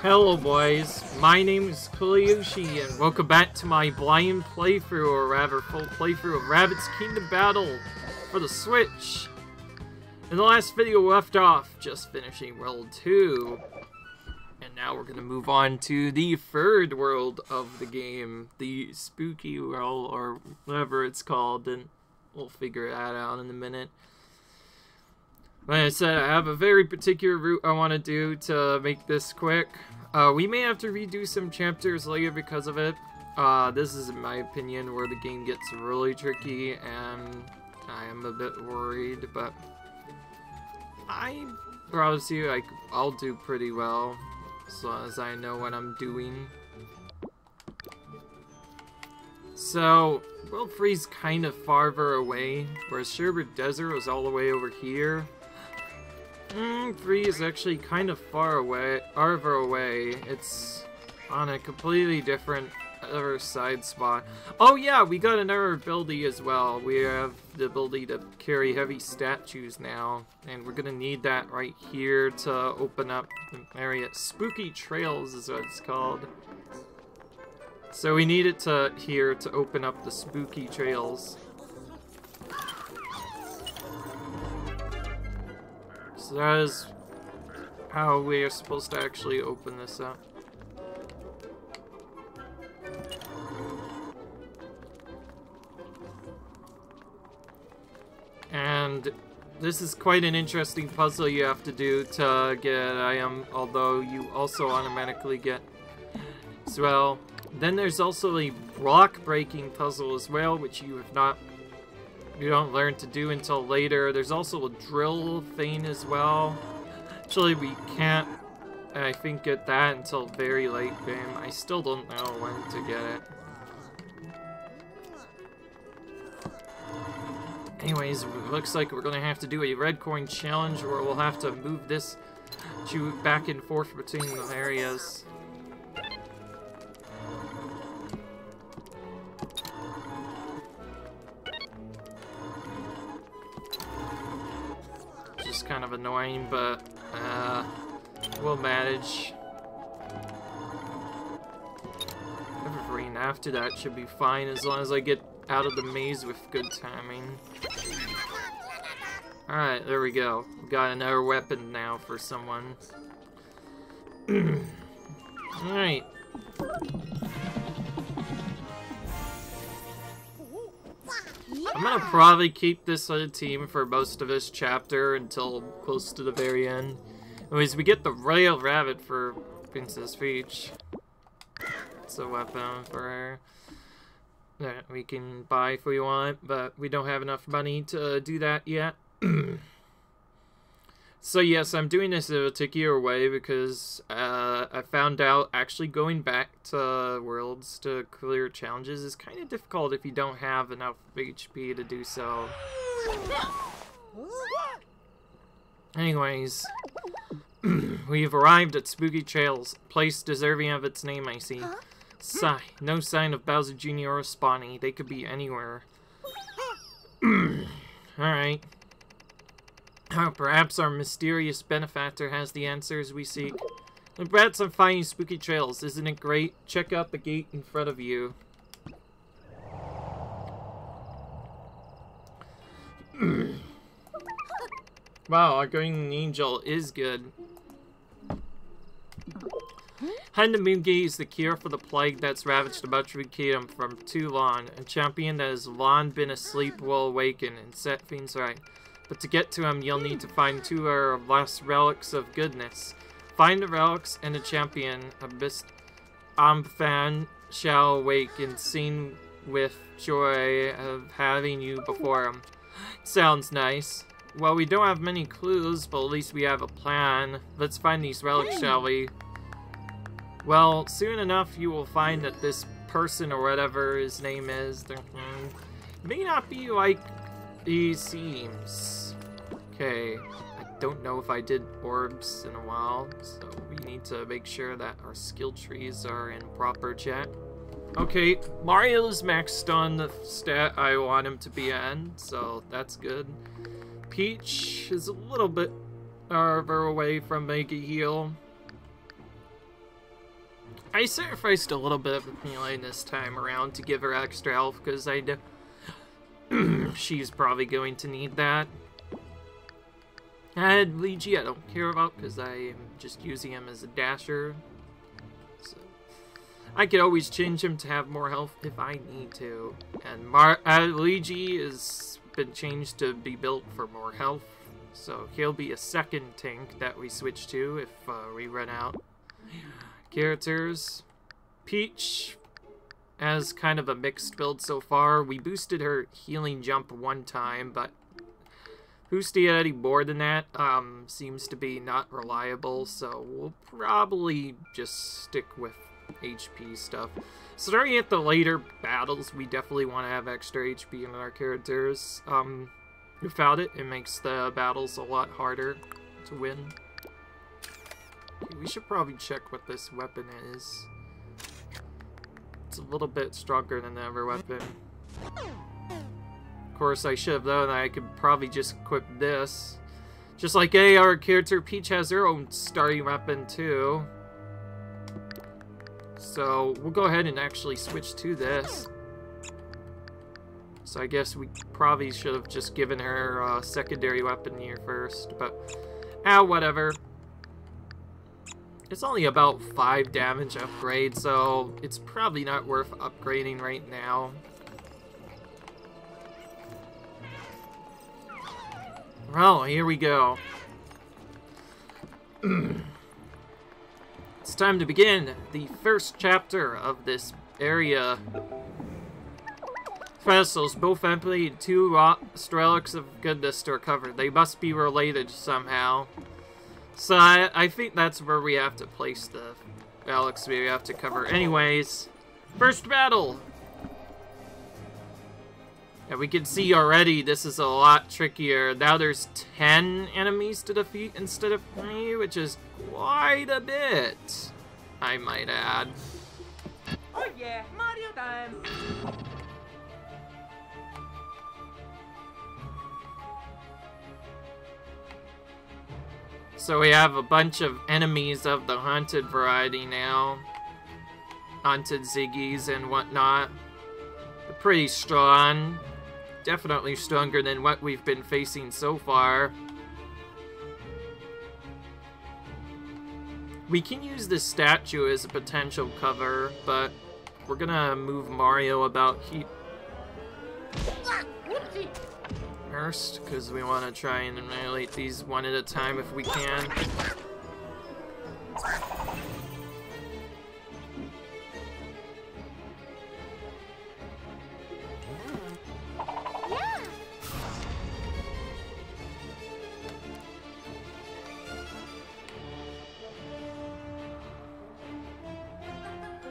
Hello boys, my name is Koyoshi and welcome back to my blind playthrough, or rather full playthrough of Rabbids Kingdom Battle for the Switch. In the last video we left off just finishing World 2, and now we're going to move on to the third world of the game, the Spooky World, or whatever it's called, and we'll figure that out in a minute. Like I said, I have a very particular route I want to do to make this quick. We may have to redo some chapters later because of it. This is, in my opinion, where the game gets really tricky, and I am a bit worried, but I promise you I'll do pretty well, as long as I know what I'm doing. So, World 3's kind of farther away, whereas Sherbert Desert was all the way over here. 3 is actually kind of farther away. It's on a completely different other side spot. Oh yeah, we got another ability as well. We have the ability to carry heavy statues now, and we're gonna need that right here to open up the area. Spooky Trails is what it's called. So we need it here to open up the Spooky Trails. So that is how we are supposed to actually open this up. And this is quite an interesting puzzle you have to do to get an item, although you also automatically get as well. Then there's also a block breaking puzzle as well, which you don't learn to do until later. There's also a drill thing as well. Actually, we can't, I think, get that until very late game. I still don't know when to get it. Anyways, it looks like we're gonna have to do a red coin challenge where we'll have to move this back and forth between the areas. Just kind of annoying, but we'll manage. Everything after that should be fine as long as I get out of the maze with good timing. Alright, there we go. We got another weapon now for someone. Alright. I'm gonna probably keep this other team for most of this chapter until close to the very end. Anyways, we get the Royal Rabbit for Princess Peach. It's a weapon for her that we can buy if we want, but we don't have enough money to do that yet. So yes, I'm doing this in a particular way because I found out actually going back to worlds to clear challenges is kind of difficult if you don't have enough HP to do so. Anyways, we've arrived at Spooky Trails, place deserving of its name, I see. Sigh, no sign of Bowser Jr. or Spawny. They could be anywhere. Alright. Perhaps our mysterious benefactor has the answers we seek. Congrats on finding Spooky Trails. Isn't it great? Check out the gate in front of you. Wow, our Guardian Angel is good. Hiding the Moon Gate is the cure for the plague that's ravaged the Mushroom Kingdom from too long. A champion that has long been asleep will awaken and set things right. But to get to him, you'll need to find 2 of our last relics of goodness. Find the relics and the champion, Abyss Amphan, shall awake and sing with joy of having you before him. Sounds nice. Well, we don't have many clues, but at least we have a plan. Let's find these relics, shall we? Well, soon enough you will find that this person, or whatever his name is, may not be like he seems. Okay, I don't know if I did orbs in a while, so we need to make sure that our skill trees are in proper check. Okay, Mario's maxed on the stat I want him to be in, so that's good. Peach is a little bit farther away from Mega Heal. I sacrificed a little bit of melee this time around to give her extra health, because I know she's probably going to need that. And Luigi I don't care about, because I am just using him as a dasher. So I could always change him to have more health if I need to. And Luigi has been changed to be built for more health. So he'll be a second tank that we switch to if we run out. Characters. Peach has kind of a mixed build so far. We boosted her healing jump one time, but boosting it any more than that seems to be not reliable, so we'll probably just stick with HP stuff. Starting at the later battles, we definitely want to have extra HP in our characters. Without it, it makes the battles a lot harder to win. Okay, we should probably check what this weapon is. It's a little bit stronger than the other weapon. Of course, I should have known that I could probably just equip this. Just like our character, Peach has her own starting weapon too. So we'll go ahead and actually switch to this. So I guess we probably should have just given her a secondary weapon here first, but whatever. It's only about 5 damage upgrade, so it's probably not worth upgrading right now. Well, here we go. It's time to begin the first chapter of this area. Vessels, both empty and 2 relics of goodness to recover. They must be related somehow. So I think that's where we have to place the relics we have to cover. Anyways, first battle! And we can see already this is a lot trickier. Now there's 10 enemies to defeat instead of 3, which is quite a bit, I might add. Oh yeah, Mario time! So we have a bunch of enemies of the haunted variety now. Haunted Ziggies and whatnot. They're pretty strong. Definitely stronger than what we've been facing so far. We can use this statue as a potential cover, but we're gonna move Mario about first, because we want to try and annihilate these one at a time if we can.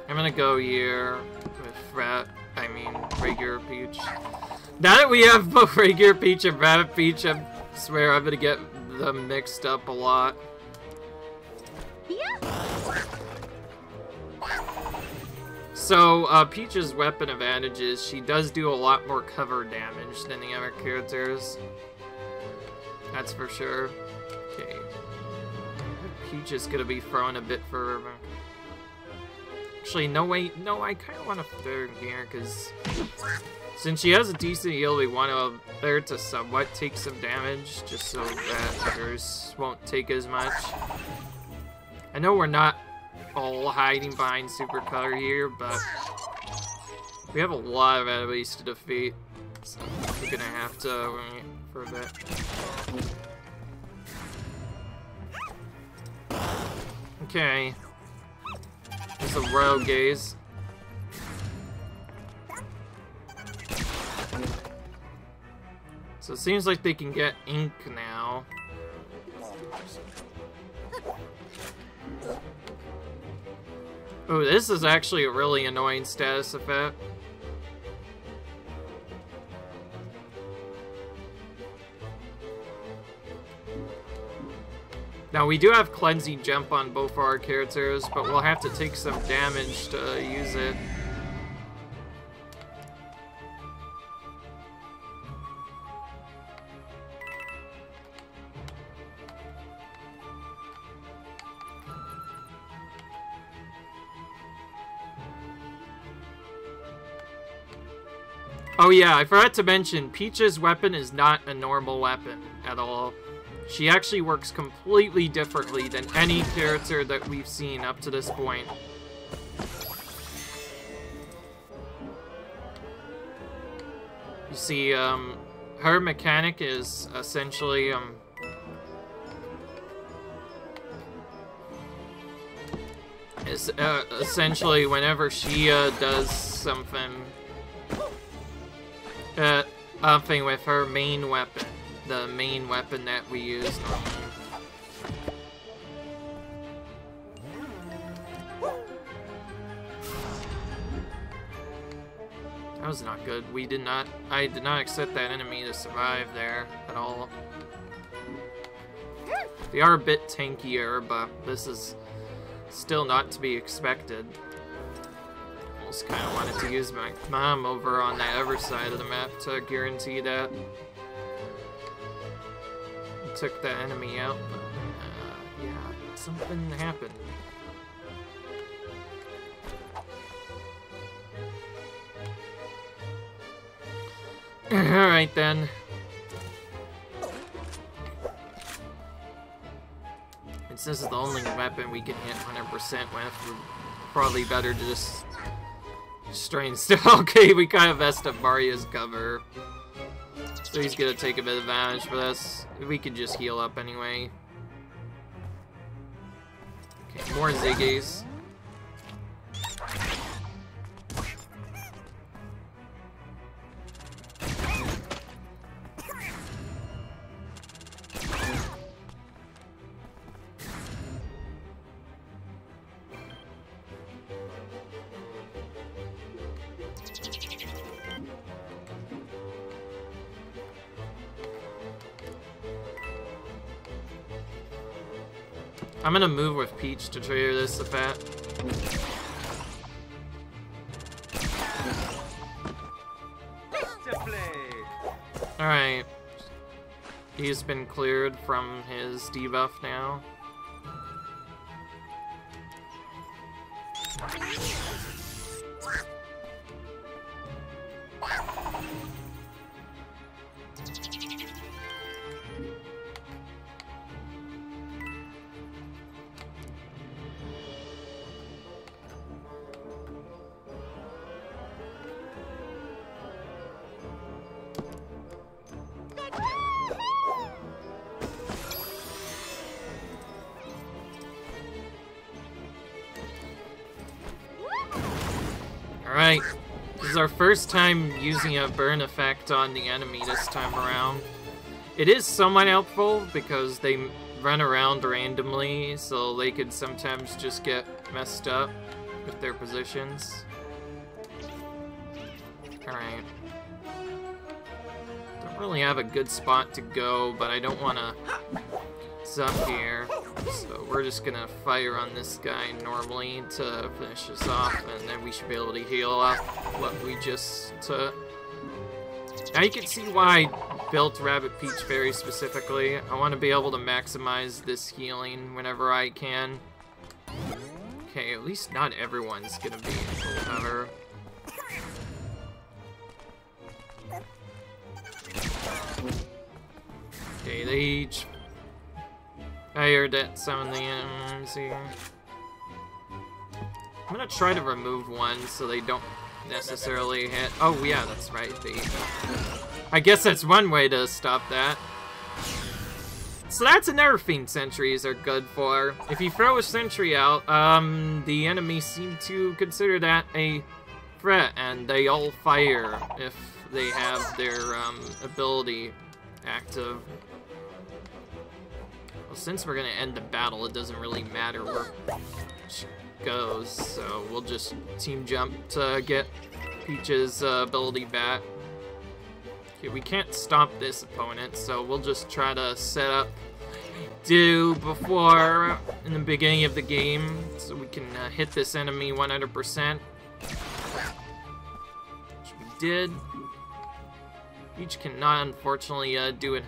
I'm gonna go here with regular Peach. Now that we have both regular Peach and Rabbit Peach, I swear I'm gonna get them mixed up a lot. So, Peach's weapon advantage is she does do a lot more cover damage than the other characters. That's for sure. Okay. Peach is gonna be thrown a bit further. Actually, no, wait, no, I kind of want to put her in here, because since she has a decent heal, we want her to somewhat take some damage, just so that others won't take as much. I know we're not all hiding behind Super Color here, but we have a lot of enemies to defeat, so we're gonna have to wait for a bit. Okay. There's a Royal Gaze. So it seems like they can get ink now. Oh, this is actually a really annoying status effect. Now, we do have Cleansing Jump on both our characters, but we'll have to take some damage to use it. Oh yeah, I forgot to mention, Peach's weapon is not a normal weapon at all. She actually works completely differently than any character that we've seen up to this point. You see, her mechanic is essentially, essentially whenever she, does something, with her main weapon. The main weapon that we use normally. That was not good. I did not expect that enemy to survive there at all. They are a bit tankier, but this is still not to be expected. Almost kind of wanted to use my mom over on that other side of the map to guarantee that I took that enemy out, but yeah, something happened. Alright then. Since this is the only weapon we can hit 100% with, we're probably better to just strain still. Okay, we kind of messed up Mario's cover. So he's gonna take a bit of advantage for this. We can just heal up anyway. Okay, more Ziggies. I'm gonna move with Peach to trigger this a bit. Alright. He's been cleared from his debuff now. Alright, this is our first time using a burn effect on the enemy this time around. It is somewhat helpful because they run around randomly, so they could sometimes just get messed up with their positions. Alright. Don't really have a good spot to go, but I don't want to suck here. So we're just gonna fire on this guy normally to finish this off, and then we should be able to heal up what we just took. Now you can see why I built Rabbit Peach very specifically. I want to be able to maximize this healing whenever I can. Okay, at least not everyone's gonna be in full cover. Okay, they each fired at some of the enemies here. I'm gonna try to remove one so they don't necessarily hit. Oh yeah, that's right. I guess that's one way to stop that. So that's another thing sentries are good for. If you throw a sentry out, the enemies seem to consider that a threat, and they all fire if they have their ability active. Well, since we're gonna end the battle, it doesn't really matter where she goes, so we'll just team jump to get Peach's ability back. Okay, we can't stop this opponent, so we'll just try to set up before in the beginning of the game, so we can hit this enemy 100%. Which we did. Peach cannot, unfortunately, do it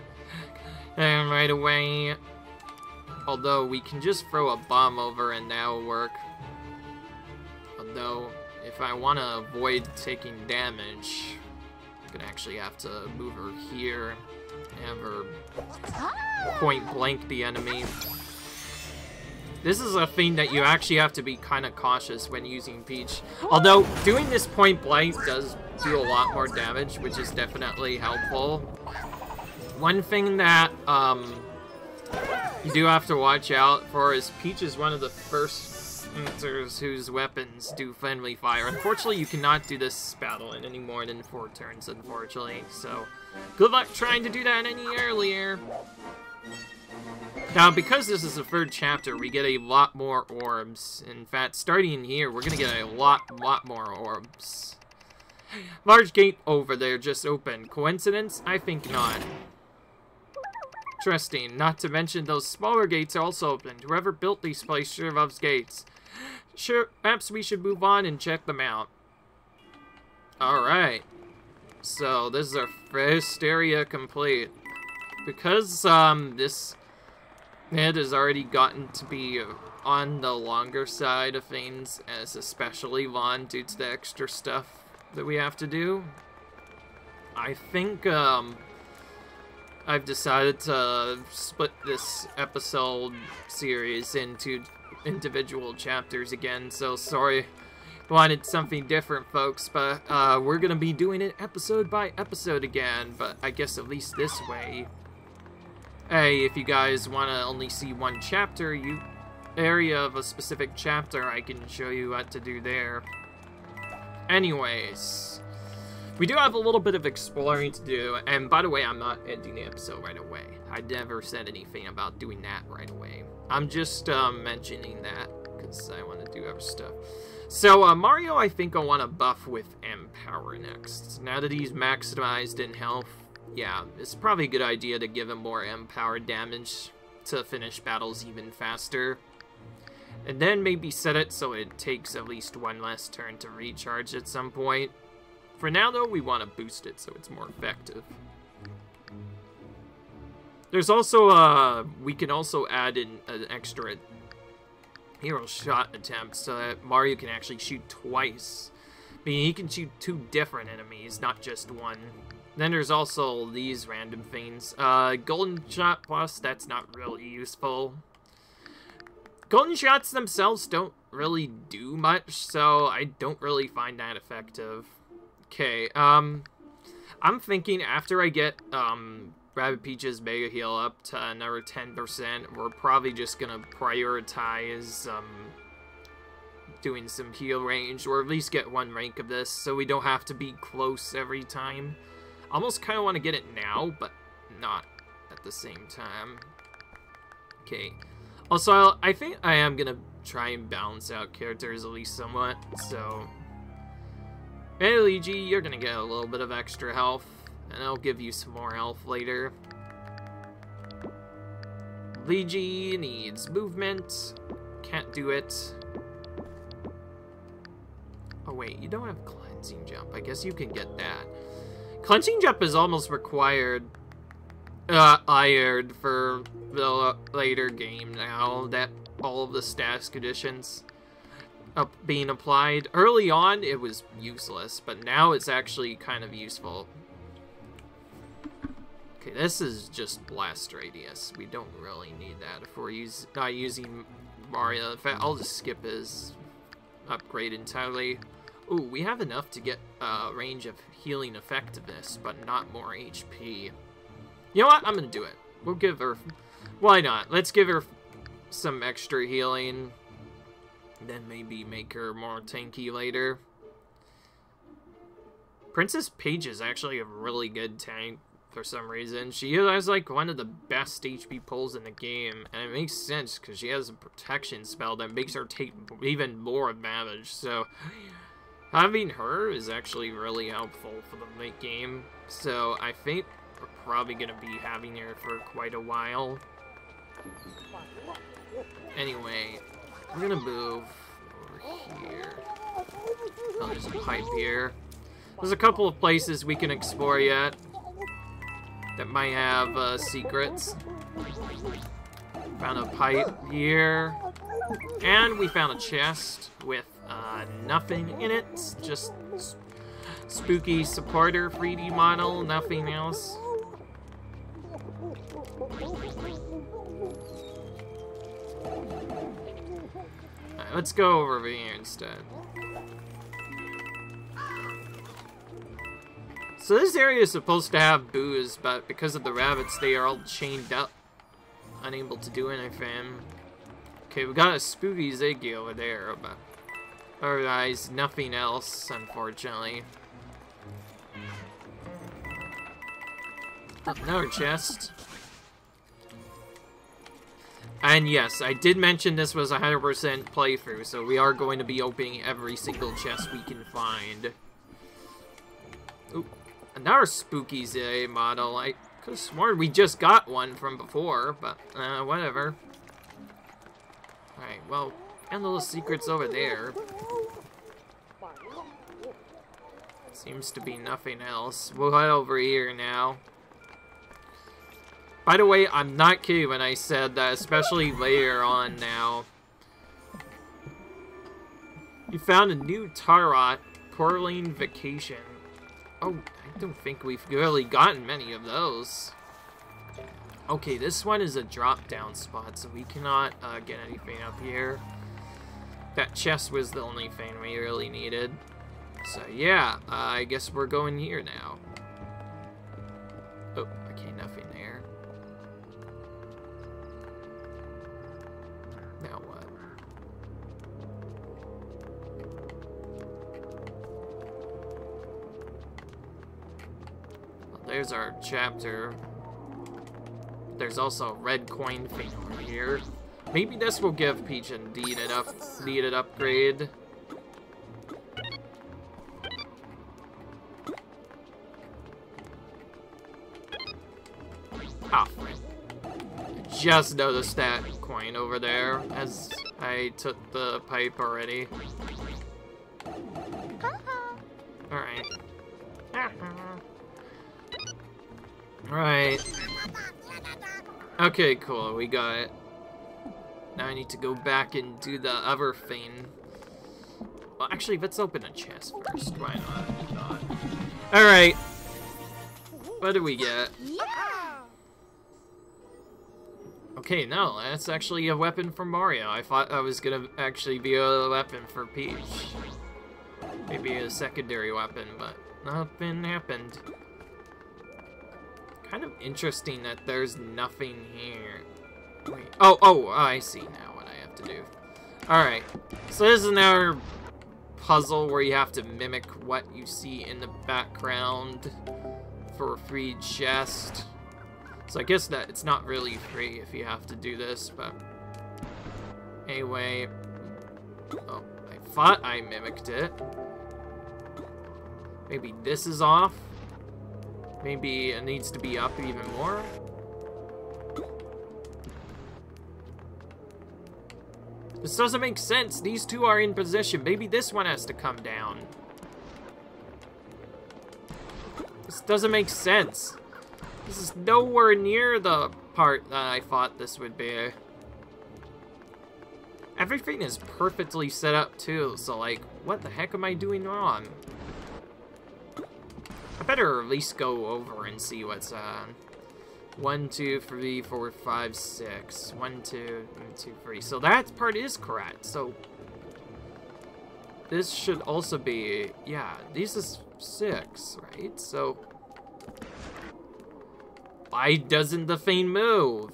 right away. Although, we can just throw a bomb over and that'll work. Although, if I want to avoid taking damage, Gonna actually have to move her here. Have her point blank the enemy. This is a thing that you actually have to be kind of cautious when using Peach. Although, doing this point blank does do a lot more damage, which is definitely helpful. One thing that you do have to watch out for is Peach is one of the first monsters whose weapons do friendly fire. Unfortunately, you cannot do this battle in any more than 4 turns, unfortunately. So, good luck trying to do that any earlier. Now, because this is the 3rd chapter, we get a lot more orbs. In fact, starting here, we're gonna get a lot more orbs. Large gate over there just opened. Coincidence? I think not. Interesting. Not to mention those smaller gates are also opened. Whoever built these places sure loves gates. Sure, perhaps we should move on and check them out. Alright. So, this is our first area complete. Because, this head has already gotten to be on the longer side of things, as especially long due to the extra stuff that we have to do. I think, I've decided to split this episode series into individual chapters again, so sorry. Wanted something different, folks, but we're gonna be doing it episode by episode again, but I guess at least this way. Hey, if you guys want to only see one chapter, area of a specific chapter, I can show you what to do there. Anyways, we do have a little bit of exploring to do, and by the way, I'm not ending the episode right away. I never said anything about doing that right away. I'm just mentioning that because I want to do other stuff. So, Mario, I think I want to buff with M-Power next. Now that he's maximized in health, yeah, it's probably a good idea to give him more M-Power damage to finish battles even faster. And then maybe set it so it takes at least 1 less turn to recharge at some point. For now, though, we want to boost it so it's more effective. There's also, we can also add in an extra hero shot attempt so that Mario can actually shoot twice. I mean, he can shoot 2 different enemies, not just 1. Then there's also these random things. Golden Shot Plus, that's not really useful. Golden Shots themselves don't really do much, so I don't really find that effective. Okay, I'm thinking after I get, Rabbid Peach's Mega Heal up to another 10%, we're probably just gonna prioritize, doing some heal range, or at least get 1 rank of this, so we don't have to be close every time. Almost kind of want to get it now, but not at the same time. Okay. Also, I think I am gonna try and balance out characters at least somewhat, so... Hey, Luigi, you're gonna get a little bit of extra health, and I'll give you some more health later. Luigi needs movement. Can't do it. Oh wait, you don't have Cleansing Jump. I guess you can get that. Cleansing Jump is almost required, ironed for the later game now that all of the status conditions being applied. Early on, it was useless, but now it's actually kind of useful. Okay, this is just Blast Radius. We don't really need that if we're not using Mario. In fact, I'll just skip his upgrade entirely. Ooh, we have enough to get a range of healing effectiveness, but not more HP. You know what? I'm gonna do it. We'll give her... Why not? Let's give her some extra healing. Then maybe make her more tanky later. Princess Peach is actually a really good tank for some reason. She has like one of the best HP pulls in the game, and it makes sense because she has a protection spell that makes her take even more damage. So having her is actually really helpful for the late game. So I think we're probably gonna be having her for quite a while. Anyway, we're gonna move over here. Oh, there's a pipe here. There's a couple of places we can explore yet that might have secrets. Found a pipe here. And we found a chest with nothing in it. Just spooky supporter 3D model, nothing else. Alright, let's go over here instead. So this area is supposed to have booze, but because of the rabbits, they are all chained up. Unable to do anything. Okay, we got a spooky Ziggy over there, but otherwise, nothing else, unfortunately. Oh, another chest. And yes, I did mention this was 100% playthrough, so we are going to be opening every single chest we can find. Ooh, another spooky Ziggy model. I could have sworn we just got one from before, but whatever. Alright, well, and little secrets over there. Seems to be nothing else. We'll head over here now. By the way, I'm not kidding when I said that, especially later on now. You found a new Tarot, Coralline Vacation. Oh, I don't think we've really gotten many of those. Okay, this one is a drop-down spot, so we cannot get anything up here. That chest was the only thing we really needed. So yeah, I guess we're going here now. Oh, okay, nothing there. Now what? Well, there's our chapter. There's also a red coin thing over here. Maybe this will give Peach a needed upgrade. Oh, I just noticed that coin over there as I took the pipe already. Alright. Alright. Okay, cool, we got it. Now I need to go back and do the other thing. Well, actually, let's open a chest first. Why not? Alright. What do we get? Okay, no, that's actually a weapon for Mario. I thought that was gonna actually be a weapon for Peach. Maybe a secondary weapon, but nothing happened. Kind of interesting that there's nothing here. Wait. Oh, I see now what I have to do. Alright, so this is another puzzle where you have to mimic what you see in the background for a free chest. So I guess that it's not really free if you have to do this, but anyway. Oh, I thought I mimicked it. Maybe this is off. Maybe it needs to be up even more. This doesn't make sense. These two are in position. Maybe this one has to come down. This doesn't make sense. This is nowhere near the part that I thought this would be. Everything is perfectly set up too, so like, what the heck am I doing wrong? I better at least go over and see what's on. 1, 2, 3, 4, 5, 6. 1, 2, 2, 3. So that part is correct. So this should also be, yeah, this is 6, right? So why doesn't the thing move?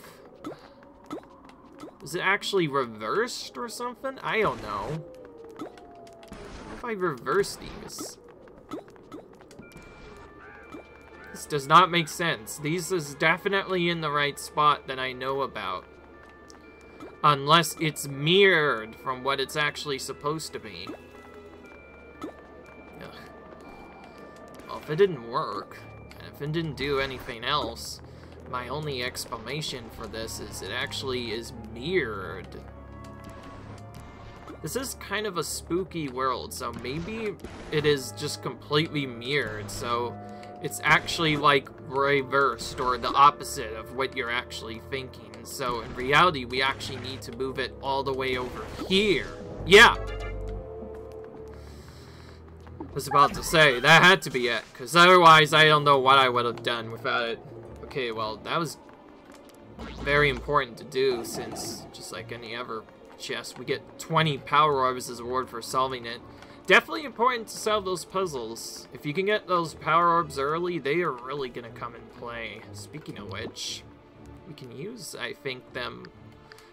Is it actually reversed or something? I don't know. What if I reverse these? This does not make sense. These is definitely in the right spot that I know about. Unless it's mirrored from what it's actually supposed to be. Ugh. Well, if it didn't work, and if it didn't do anything else, my only explanation for this is it actually is mirrored. This is kind of a spooky world, so maybe it is just completely mirrored, so it's actually like reversed or the opposite of what you're actually thinking. So in reality, we actually need to move it all the way over here. Yeah! was about to say, that had to be it, because otherwise I don't know what I would have done without it. Okay, well, that was very important to do, since, just like any other chest, we get 20 power orbs as a reward for solving it. Definitely important to solve those puzzles. If you can get those power orbs early, they are really gonna come in play. Speaking of which, we can use, I think,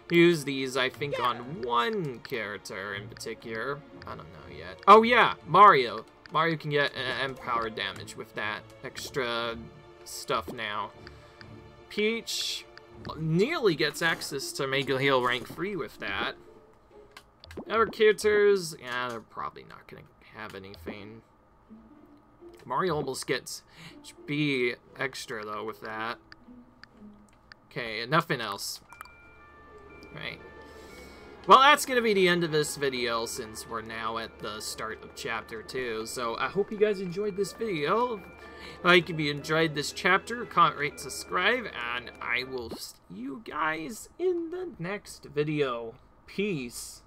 these, I think, on one character in particular. I don't know yet. Oh yeah, Mario. Mario can get empower damage with that extra stuff now. Peach nearly gets access to Mega Heal rank 3 with that. Other characters, yeah, they're probably not gonna have anything. Mario almost gets B extra though with that. Okay, nothing else. Right. Well, that's going to be the end of this video, since we're now at the start of Chapter 2. So, I hope you guys enjoyed this video. Like if you enjoyed this chapter, comment, rate, subscribe, and I will see you guys in the next video. Peace.